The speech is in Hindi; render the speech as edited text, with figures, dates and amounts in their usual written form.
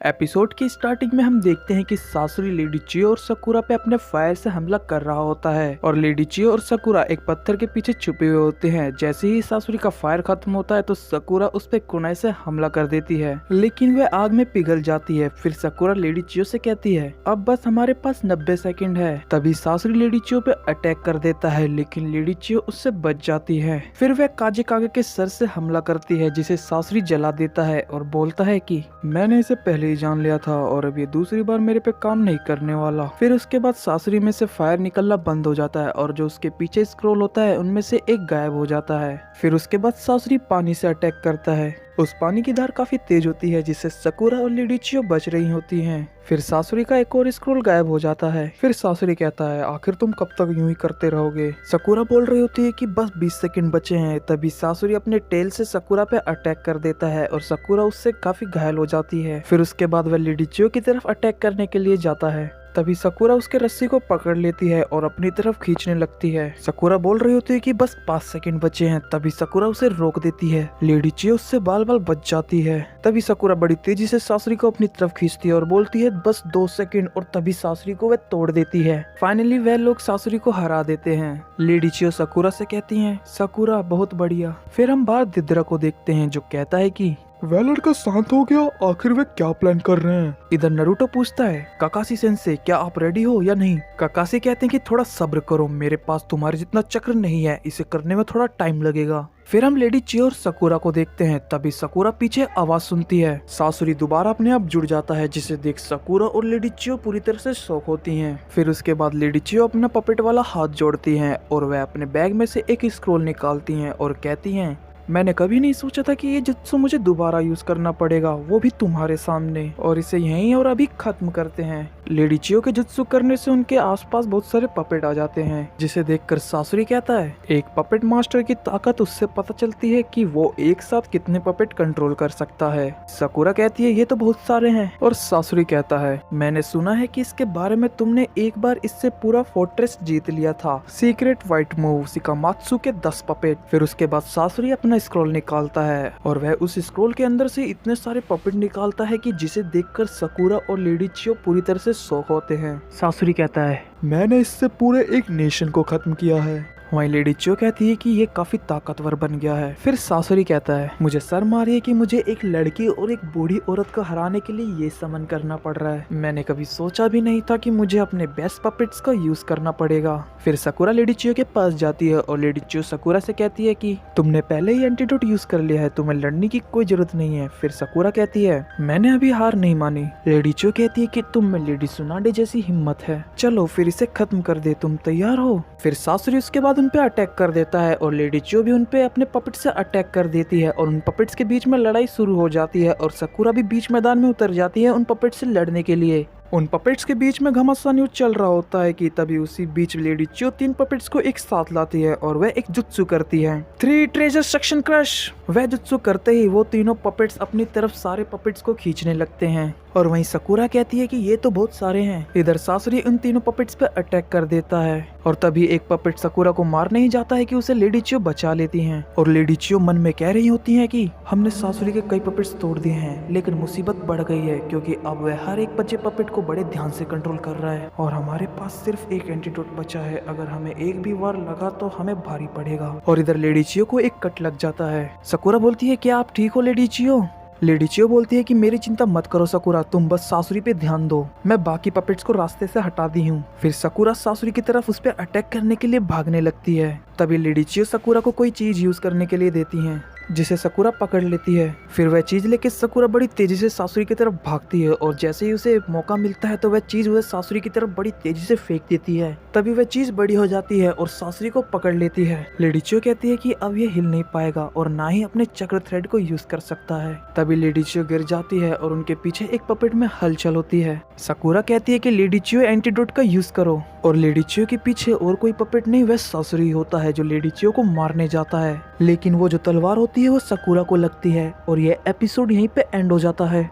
एपिसोड की स्टार्टिंग में हम देखते हैं कि सासुरी लेडी चियो और सकुरा पे अपने फायर से हमला कर रहा होता है और लेडी चियो और सकुरा एक पत्थर के पीछे छुपे हुए होते हैं। जैसे ही सासुरी का फायर खत्म होता है तो सकुरा उस पे कुनाई से हमला कर देती है, लेकिन वह आग में पिघल जाती है। फिर सकुरा लेडी चियो से कहती है अब बस हमारे पास 90 सेकंड है। तभी सासुरी लेडी चियो पे अटैक कर देता है, लेकिन लेडी चियो उससे बच जाती है। फिर वह काजे कागे के सर से हमला करती है, जिसे सासुरी जला देता है और बोलता है कि मैंने इसे पहले ही जान लिया था और अब ये दूसरी बार मेरे पे काम नहीं करने वाला। फिर उसके बाद सासुरी में से फायर निकलना बंद हो जाता है और जो उसके पीछे स्क्रॉल होता है उनमें से एक गायब हो जाता है। फिर उसके बाद सासुरी पानी से अटैक करता है। उस पानी की धार काफी तेज होती है, जिससे सकुरा और लेडी चियो बच रही होती हैं। फिर सासुरी का एक और स्क्रॉल गायब हो जाता है। फिर सासुरी कहता है आखिर तुम कब तक यूं ही करते रहोगे। सकुरा बोल रही होती है कि बस 20 सेकंड बचे हैं। तभी सासुरी अपने टेल से सकुरा पे अटैक कर देता है और सकुरा उससे काफी घायल हो जाती है। फिर उसके बाद वह लेडी चियो की तरफ अटैक करने के लिए जाता है। तभी सकुरा उसके रस्सी को पकड़ लेती है और अपनी तरफ खींचने लगती है। सकुरा बोल रही होती है कि बस 5 सेकंड बचे हैं। तभी सकुरा उसे रोक देती है। लेडी चियो उससे बाल बाल बच जाती है। तभी सकुरा बड़ी तेजी से सासुरी को अपनी तरफ खींचती है और बोलती है बस 2 सेकंड, और तभी सासुरी को वह तोड़ देती है। फाइनली वह लोग सासुरी को हरा देते हैं। लेडी चियो सकुरा से कहती है सकुरा बहुत बढ़िया। फिर हम बाहर दिद्रा को देखते हैं जो कहता है कि वह लड़का शांत हो गया, आखिर वे क्या प्लान कर रहे हैं। इधर नरूटो पूछता है काकाशी सेंसे क्या आप रेडी हो या नहीं। काकाशी कहते हैं कि थोड़ा सब्र करो, मेरे पास तुम्हारे जितना चक्र नहीं है, इसे करने में थोड़ा टाइम लगेगा। फिर हम लेडी चियो और सकुरा को देखते हैं। तभी सकुरा पीछे आवाज सुनती है। सासुरी दोबारा अपने आप जुड़ जाता है, जिसे देख सकुरा और लेडी चियो पूरी तरह से शॉक होती हैं। फिर उसके बाद लेडी चियो अपना पपेट वाला हाथ जोड़ती हैं और वह अपने बैग में से एक स्क्रोल निकालती हैं और कहती हैं मैंने कभी नहीं सोचा था कि ये जुत्सु मुझे दोबारा यूज करना पड़ेगा, वो भी तुम्हारे सामने, और इसे यहीं और अभी खत्म करते हैं। लेडी चियो के जुत्सु करने से उनके आसपास बहुत सारे पपेट आ जाते हैं, जिसे देखकर सासुरी कहता है एक पपेट मास्टर की ताकत उससे पता चलती है कि वो एक साथ कितने पपेट कंट्रोल कर सकता है। सकुरा कहती है ये तो बहुत सारे हैं, और सासुरी कहता है मैंने सुना है कि इसके बारे में तुमने एक बार इससे पूरा फोर्ट्रेस जीत लिया था। सीक्रेट व्हाइट मूव शिकामात्सु के 10 पपेट। फिर उसके बाद सासुरी अपना स्क्रॉल निकालता है और वह उस स्क्रॉल के अंदर से इतने सारे पपेट निकालता है कि जिसे देखकर सकुरा और लेडी चियो पूरी तरह से शॉक होते हैं। सासुरी कहता है मैंने इससे पूरे एक नेशन को खत्म किया है। वहीं लेडी चियो कहती है कि ये काफी ताकतवर बन गया है। फिर सासुरी कहता है मुझे शर्म आ रही है कि मुझे एक लड़की और एक बूढ़ी औरत को हराने के लिए ये समन करना पड़ रहा है। मैंने कभी सोचा भी नहीं था कि मुझे अपने बेस्ट पपेट्स का यूज करना पड़ेगा। फिर सकुरा लेडी चियो के पास जाती है और लेडी चियो सकुरा से कहती है कि तुमने पहले ही एंटीडोट यूज कर लिया है, तुम्हें लड़ने की कोई जरूरत नहीं है। फिर सकुरा कहती है मैंने अभी हार नहीं मानी। लेडी चियो कहती है कि तुम में लेडी सुनाडे जैसी हिम्मत है, चलो फिर इसे खत्म कर दे, तुम तैयार हो। फिर सासुरी उसके बाद उन पे अटैक कर देता है और लेडी चियो भी उन पे अपने पपेट से अटैक कर देती है और उन पपेट्स के बीच में लड़ाई शुरू हो जाती है और सकुरा भी बीच मैदान में उतर जाती है उन पपेट से लड़ने के लिए। उन पपेट्स के बीच में घमासान युद्ध चल रहा होता है कि तभी उसी बीच लेडी चियो 3 पपेट्स को एक साथ लाती है और वह एक जुत्सु करती है 3 ट्रेजर सेक्शन क्रश। वह जुत्सु करते ही वो तीनों पपेट्स अपनी तरफ सारे पपेट्स को खींचने लगते हैं और वहीं सकुरा कहती है कि ये तो बहुत सारे हैं। इधर सासुरी उन तीनों पपेट्स पे अटैक कर देता है और तभी एक पपेट सकुरा को मार नहीं जाता है कि उसे लेडी चियो बचा लेती हैं और लेडी चियो मन में कह रही होती हैं कि हमने सासुरी के कई पपेट्स तोड़ दिए हैं, लेकिन मुसीबत बढ़ गई है क्योंकि अब वह हर एक बच्चे पपेट को बड़े ध्यान से कंट्रोल कर रहा है और हमारे पास सिर्फ एक एंटीडोट बचा है, अगर हमें एक भी वार लगा तो हमें भारी पड़ेगा। और इधर लेडी चियो को एक कट लग जाता है। सकुरा बोलती है क्या आप ठीक हो लेडी चियो। लेडी चियो बोलती है कि मेरी चिंता मत करो सकुरा, तुम बस सासुरी पे ध्यान दो, मैं बाकी पपेट्स को रास्ते से हटा दी हूँ। फिर सकुरा सासुरी की तरफ उस पर अटैक करने के लिए भागने लगती है। तभी लेडी चियो सकुरा को कोई चीज यूज करने के लिए देती हैं, जिसे सकुरा पकड़ लेती है। फिर वह चीज लेके सकुरा बड़ी तेजी से सासुरी की तरफ भागती है और जैसे ही उसे मौका मिलता है तो वह चीज उसे सासुरी की तरफ बड़ी तेजी से फेंक देती है। तभी वह चीज बड़ी हो जाती है और सासुरी को पकड़ लेती है। लेडी चियो कहती है कि अब ये हिल नहीं पाएगा और ना ही अपने चक्र थ्रेड को यूज कर सकता है। तभी लेडी चियो गिर जाती है और उनके पीछे एक पपेट में हलचल होती है। सकुरा कहती है कि लेडी चियो एंटीडोट का यूज करो और लेडी चियो के पीछे और कोई पपेट नहीं, वह सासुरी होता है जो लेडी चियो को मारने जाता है, लेकिन वो जो तलवार होती है वो सकुरा को लगती है और यह एपिसोड यहीं पे एंड हो जाता है।